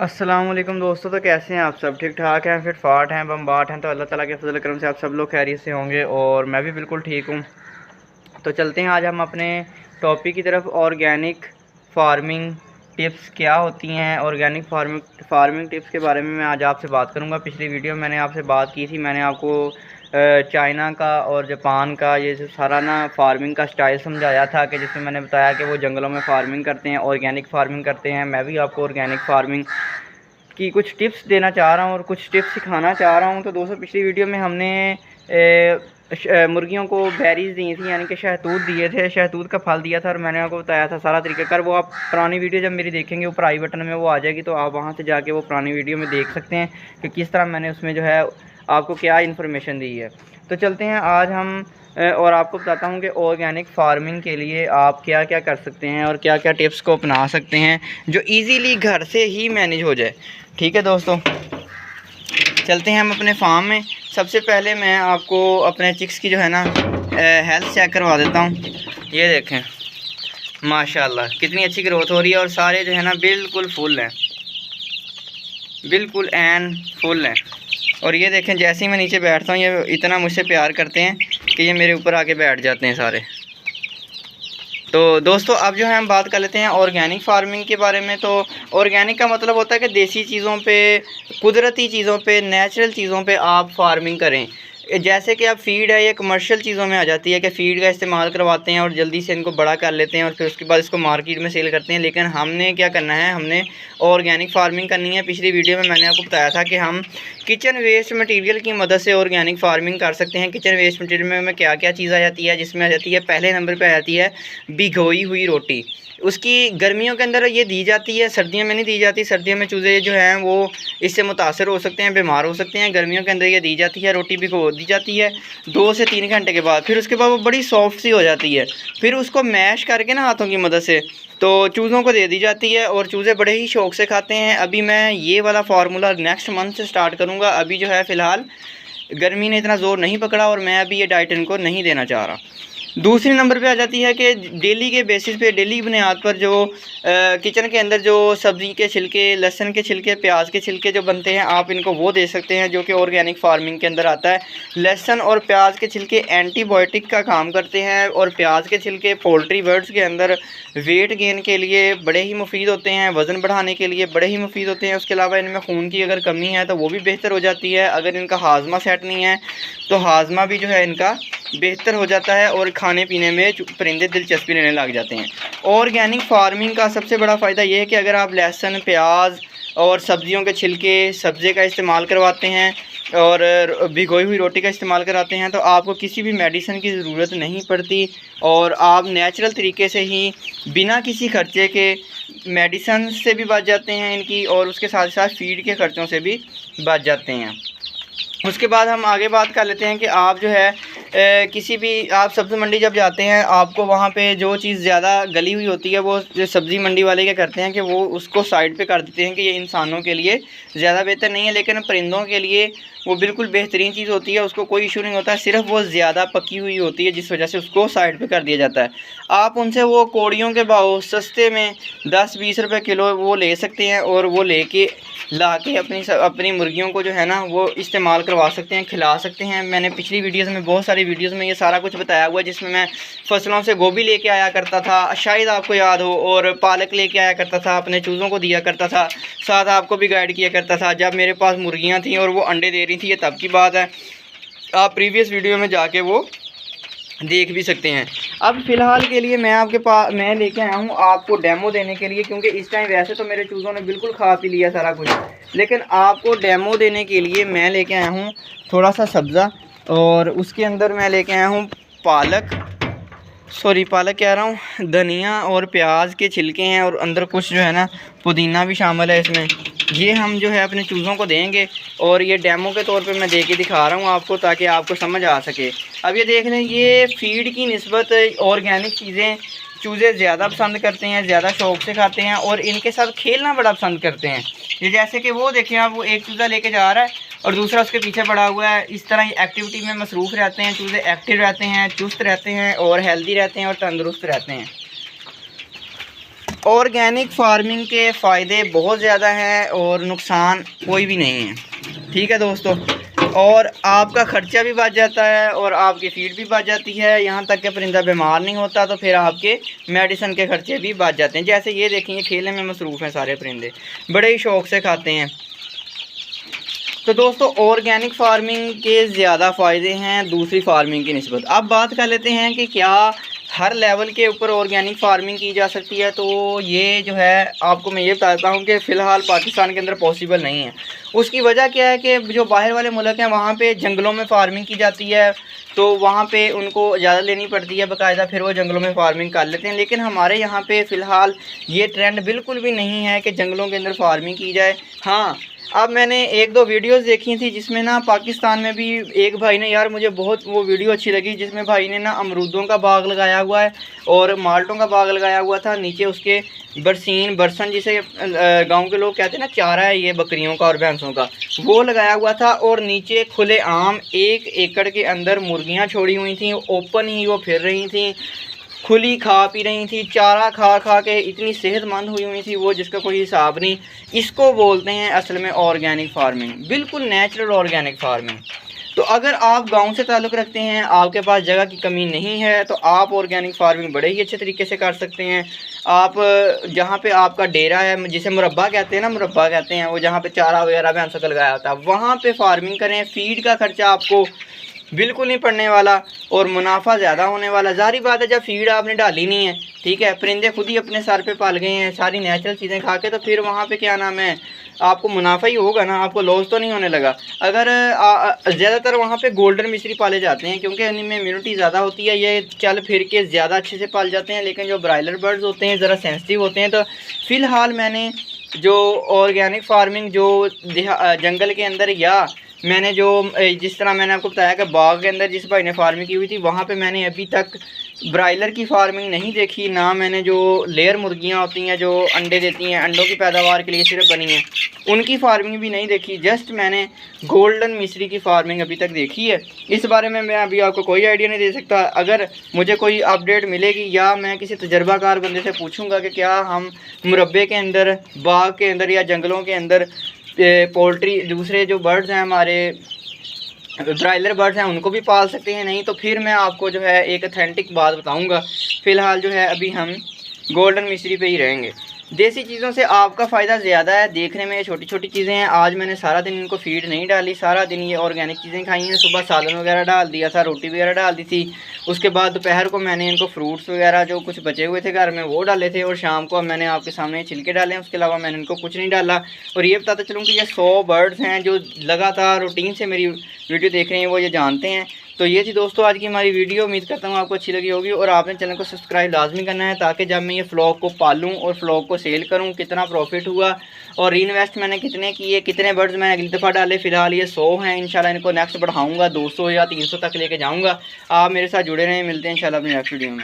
अस्सलाम वालेकुम दोस्तों। तो कैसे हैं आप सब? ठीक ठाक हैं, फिट फाट हैं, बम्बाट हैं? तो अल्लाह ताला के फजल करम से आप सब लोग खैरियत से होंगे और मैं भी बिल्कुल ठीक हूँ। तो चलते हैं आज हम अपने टॉपिक की तरफ। ऑर्गेनिक फार्मिंग टिप्स क्या होती हैं, ऑर्गेनिक फार्मिंग टिप्स के बारे में मैं आज आपसे बात करूँगा। पिछली वीडियो में मैंने आपसे बात की थी, मैंने आपको चाइना का और जापान का ये जो सारा ना फार्मिंग का स्टाइल समझाया था, कि जिसमें मैंने बताया कि वो जंगलों में फार्मिंग करते हैं, ऑर्गेनिक फार्मिंग करते हैं। मैं भी आपको ऑर्गेनिक फार्मिंग की कुछ टिप्स देना चाह रहा हूँ और कुछ टिप्स सिखाना चाह रहा हूँ। तो दोस्तों, पिछली वीडियो में हमने मुर्गियों को बेरीज़ दी थी, यानी कि शहतूत दिए थे, शहतूत का फल दिया था और मैंने आपको बताया था सारा तरीक़ाकार। वो आप पुरानी वीडियो जब मेरी देखेंगे ऊपर आई बटन में वो आ जाएगी, तो आप वहाँ से जाके वो पुरानी वीडियो में देख सकते हैं कि किस तरह मैंने उसमें जो है आपको क्या इन्फॉर्मेशन दी है। तो चलते हैं आज हम और आपको बताता हूँ कि ऑर्गेनिक फार्मिंग के लिए आप क्या क्या कर सकते हैं और क्या क्या टिप्स को अपना सकते हैं जो ईज़िली घर से ही मैनेज हो जाए। ठीक है दोस्तों, चलते हैं हम अपने फार्म में। सबसे पहले मैं आपको अपने चिक्स की जो है ना हेल्थ चेक करवा देता हूँ। ये देखें, माशाल्लाह कितनी अच्छी ग्रोथ हो रही है और सारे जो है ना बिल्कुल फुल हैं, बिल्कुल एन फुल हैं। और ये देखें, जैसे ही मैं नीचे बैठता हूँ ये इतना मुझसे प्यार करते हैं कि ये मेरे ऊपर आके बैठ जाते हैं सारे। तो दोस्तों, अब जो है हम बात कर लेते हैं ऑर्गेनिक फार्मिंग के बारे में। तो ऑर्गेनिक का मतलब होता है कि देसी चीज़ों पे, कुदरती चीज़ों पे, नेचुरल चीज़ों पे आप फार्मिंग करें। जैसे कि अब फीड है, ये कमर्शियल चीज़ों में आ जाती है कि फ़ीड का इस्तेमाल करवाते हैं और जल्दी से इनको बड़ा कर लेते हैं और फिर उसके बाद इसको मार्केट में सेल करते हैं। लेकिन हमने क्या करना है, हमने ऑर्गेनिक फार्मिंग करनी है। पिछली वीडियो में मैंने आपको बताया था कि हम किचन वेस्ट मटेरियल की मदद से ऑर्गेनिक फार्मिंग कर सकते हैं। किचन वेस्ट मटेरियल में क्या क्या चीज़ आ जाती है, जिसमें आ जाती है पहले नंबर पर आ जाती है भिगोई हुई रोटी। उसकी गर्मियों के अंदर ये दी जाती है, सर्दियों में नहीं दी जाती। सर्दियों में चूज़े जो हैं वो इससे मुतासर हो सकते हैं, बीमार हो सकते हैं। गर्मियों के अंदर ये दी जाती है, रोटी भिगो दी जाती है 2 से 3 घंटे के बाद। फिर उसके बाद वो बड़ी सॉफ्ट सी हो जाती है। फिर उसको मैश करके ना हाथों की मदद से तो चूज़ों को दे दी जाती है और चूज़े बड़े ही शौक़ से खाते हैं। अभी मैं ये वाला फार्मूला नेक्स्ट मंथ से स्टार्ट करूँगा। अभी जो है फ़िलहाल गर्मी ने इतना ज़ोर नहीं पकड़ा और मैं अभी ये डाइट इनको नहीं देना चाह रहा। दूसरी नंबर पे आ जाती है कि डेली के बेसिस पे, डेली की बुनियाद पर जो किचन के अंदर जो सब्ज़ी के छिलके, लहसुन के छिलके, प्याज के छिलके जो बनते हैं, आप इनको वो दे सकते हैं, जो कि ऑर्गेनिक फार्मिंग के अंदर आता है। लहसुन और प्याज के छिलके एंटीबायोटिक का काम करते हैं और प्याज के छिलके पोल्ट्री बर्ड्स के अंदर वेट गेन के लिए बड़े ही मुफीद होते हैं, वज़न बढ़ाने के लिए बड़े ही मुफीद होते हैं। उसके अलावा इनमें खून की अगर कमी है तो वो भी बेहतर हो जाती है। अगर इनका हाजमा सेट नहीं है तो हाजमा भी जो है इनका बेहतर हो जाता है और खाने पीने में परिंदे दिलचस्पी लेने लग जाते हैं। ऑर्गेनिक फार्मिंग का सबसे बड़ा फ़ायदा ये है कि अगर आप लहसुन, प्याज और सब्ज़ियों के छिलके, सब्ज़ी का इस्तेमाल करवाते हैं और भिगोई हुई रोटी का इस्तेमाल कराते हैं, तो आपको किसी भी मेडिसिन की ज़रूरत नहीं पड़ती और आप नेचुरल तरीके से ही बिना किसी खर्चे के मेडिसिन से भी बच जाते हैं इनकी, और उसके साथ साथ फ़ीड के ख़र्चों से भी बच जाते हैं। उसके बाद हम आगे बात कर लेते हैं कि आप जो है किसी भी आप सब्ज़ी मंडी जब जाते हैं, आपको वहाँ पे जो चीज़ ज़्यादा गली हुई होती है, वो जो सब्ज़ी मंडी वाले क्या करते हैं कि वो उसको साइड पे कर देते हैं कि ये इंसानों के लिए ज़्यादा बेहतर नहीं है, लेकिन परिंदों के लिए वो बिल्कुल बेहतरीन चीज़ होती है। उसको कोई इशू नहीं होता, सिर्फ वो ज़्यादा पकी हुई होती है, जिस वजह से उसको साइड पे कर दिया जाता है। आप उनसे वो कौड़ियों के भाव सस्ते में 10-20 रुपये किलो वो ले सकते हैं और वो लेके ला के अपनी मुर्गियों को जो है ना वो इस्तेमाल करवा सकते हैं, खिला सकते हैं। मैंने पिछली वीडियोज़ में, बहुत सारी वीडियोज़ में ये सारा कुछ बताया हुआ है, जिसमें मैं फ़सलों से गोभी लेके आया करता था, शायद आपको याद हो, और पालक लेके आया करता था, अपने चूज़ों को दिया करता था, साथ आपको भी गाइड किया करता था जब मेरे पास मुर्गियाँ थीं और वो अंडे दे रही थी। ये तब की बात है, आप प्रीवियस वीडियो में जाके वो देख भी सकते हैं। अब फ़िलहाल के लिए मैं लेके आया हूँ आपको डेमो देने के लिए, क्योंकि इस टाइम वैसे तो मेरे चूज़ों ने बिल्कुल खा पी लिया सारा कुछ, लेकिन आपको डेमो देने के लिए मैं लेके आया हूँ थोड़ा सा सब्ज़ा, और उसके अंदर मैं लेके आया हूँ पालक कह रहा हूँ, धनिया और प्याज के छिलके हैं, और अंदर कुछ जो है ना पुदीना भी शामिल है इसमें। ये हम जो है अपने चूज़ों को देंगे और ये डेमो के तौर पे मैं दे के दिखा रहा हूँ आपको, ताकि आपको समझ आ सके। अब ये देख लें, ये फ़ीड की निस्बत ऑर्गेनिक चीज़ें चूज़े ज़्यादा पसंद करते हैं, ज़्यादा शौक़ से खाते हैं और इनके साथ खेलना बड़ा पसंद करते हैं। ये जैसे कि वो देखें आप, वो एक चूज़ा लेके जा रहा है और दूसरा उसके पीछे पड़ा हुआ है। इस तरह एक्टिविटी में मसरूफ़ रहते हैं चूज़े, एक्टिव रहते हैं, चुस्त रहते हैं और हेल्दी रहते हैं और तंदुरुस्त रहते हैं। ऑर्गेनिक फार्मिंग के फ़ायदे बहुत ज़्यादा हैं और नुकसान कोई भी नहीं है। ठीक है दोस्तों, और आपका ख़र्चा भी बच जाता है और आपकी फीड भी बच जाती है, यहाँ तक कि परिंदा बीमार नहीं होता, तो फिर आपके मेडिसिन के ख़र्चे भी बच जाते हैं। जैसे ये देखेंगे खेलने में मसरूफ़ हैं सारे परिंदे, बड़े ही शौक़ से खाते हैं। तो दोस्तों ऑर्गेनिक फार्मिंग के ज़्यादा फ़ायदे हैं दूसरी फार्मिंग की निस्बत। अब बात कर लेते हैं कि क्या हर लेवल के ऊपर ऑर्गेनिक फार्मिंग की जा सकती है। तो ये जो है आपको मैं ये बताता हूँ कि फ़िलहाल पाकिस्तान के अंदर पॉसिबल नहीं है। उसकी वजह क्या है कि जो बाहर वाले मुल्क हैं वहाँ पे जंगलों में फार्मिंग की जाती है, तो वहाँ पे उनको इजाज़त लेनी पड़ती है बाकायदा, फिर वो जंगलों में फार्मिंग कर लेते हैं। लेकिन हमारे यहाँ पे फ़िलहाल ये ट्रेंड बिल्कुल भी नहीं है कि जंगलों के अंदर फार्मिंग की जाए। हाँ, अब मैंने एक दो वीडियोस देखी थी जिसमें ना पाकिस्तान में भी एक भाई ने, यार मुझे बहुत वो वीडियो अच्छी लगी, जिसमें भाई ने ना अमरूदों का बाग लगाया हुआ है और माल्टों का बाग लगाया हुआ था। नीचे उसके बरसीन बरसन जिसे गांव के लोग कहते हैं ना, चारा है ये बकरियों का और भैंसों का, वो लगाया हुआ था। और नीचे खुले आम 1 एकड़ के अंदर मुर्गियाँ छोड़ी हुई थी, ओपन ही वो फिर रही थी, खुली खा पी रही थी, चारा खा खा के इतनी सेहतमंद हुई हुई थी वो, जिसका कोई हिसाब नहीं। इसको बोलते हैं असल में ऑर्गेनिक फार्मिंग, बिल्कुल नेचुरल ऑर्गेनिक फार्मिंग। तो अगर आप गांव से ताल्लुक़ रखते हैं, आपके पास जगह की कमी नहीं है, तो आप ऑर्गेनिक फार्मिंग बड़े ही अच्छे तरीके से कर सकते हैं। आप जहाँ पे आपका डेरा है, जिसे मुरब्बा कहते हैं ना, मुरब्बा कहते हैं वो, जहाँ पे चारा वगैरह भैंसों का लगाया होता है, वहाँ पे फार्मिंग करें। फीड का खर्चा आपको बिल्कुल नहीं पड़ने वाला और मुनाफा ज़्यादा होने वाला। ज़ाहिर बात है, जब फीड आपने डाली नहीं है, ठीक है, परिंदे खुद ही अपने सर पे पल गए हैं सारी नेचुरल चीज़ें खा के, तो फिर वहाँ पे क्या नाम है, आपको मुनाफा ही होगा ना, आपको लॉस तो नहीं होने लगा। अगर ज़्यादातर वहाँ पे गोल्डन मिस्री पाले जाते हैं क्योंकि इनमें इम्यूनिटी ज़्यादा होती है, ये चल फिर के ज़्यादा अच्छे से पाल जाते हैं। लेकिन जो ब्रायलर बर्ड्स होते हैं ज़रा सेंसिटिव होते हैं। तो फ़िलहाल मैंने जो ऑर्गेनिक फार्मिंग जो जंगल के अंदर, या मैंने जो जिस तरह मैंने आपको बताया कि बाग के अंदर जिस भाई ने फार्मिंग की हुई थी, वहाँ पे मैंने अभी तक ब्रायलर की फार्मिंग नहीं देखी, ना मैंने जो लेयर मुर्गियाँ होती हैं जो अंडे देती हैं, अंडों की पैदावार के लिए सिर्फ बनी हैं, उनकी फार्मिंग भी नहीं देखी। जस्ट मैंने गोल्डन मिस्री की फार्मिंग अभी तक देखी है। इस बारे में मैं अभी आपको कोई आइडिया नहीं दे सकता। अगर मुझे कोई अपडेट मिलेगी या मैं किसी तजर्बाकार बंदे से पूछूंगा कि क्या हम मुरब्बे के अंदर, बाग के अंदर या जंगलों के अंदर पोल्ट्री, दूसरे जो बर्ड्स हैं हमारे ब्रायलर बर्ड्स हैं, उनको भी पाल सकते हैं, नहीं तो फिर मैं आपको जो है एक अथेंटिक बात बताऊंगा। फ़िलहाल जो है अभी हम गोल्डन मिस्री पे ही रहेंगे। देसी चीज़ों से आपका फ़ायदा ज़्यादा है, देखने में छोटी छोटी चीज़ें हैं। आज मैंने सारा दिन इनको फीड नहीं डाली, सारा दिन ये ऑर्गेनिक चीज़ें खाई हैं। सुबह सालन वगैरह डाल दिया था, रोटी वगैरह डाल दी थी। उसके बाद दोपहर को मैंने इनको फ्रूट्स वगैरह जो कुछ बचे हुए थे घर में वो डाले थे, और शाम को मैंने आपके सामने छिलके डाले हैं। उसके अलावा मैंने इनको कुछ नहीं डाला। और ये बताता चलूँ कि ये 100 बर्ड्स हैं जो लगातार रूटीन से मेरी वीडियो देख रहे हैं, वो ये जानते हैं। तो ये थी दोस्तों आज की हमारी वीडियो। उम्मीद करता हूँ आपको अच्छी लगी होगी, और आपने चैनल को सब्सक्राइब लाजमी करना है ताकि जब मैं ये फ्लॉक को पालूँ और फ्लॉक को सेल करूँ, कितना प्रॉफिट हुआ और रीइन्वेस्ट मैंने कितने किए, कितने बर्ड्स मैंने अगली दफ़ा डाले। फ़िलहाल ये 100 हैं, इंशाल्लाह इनको नेक्स्ट बढ़ाऊँगा, 200 या 300 तक लेके जाऊँगा। आप मेरे साथ जुड़े रहें, मिलते हैं इंशाल्लाह अपनी नेक्स्ट वीडियो में।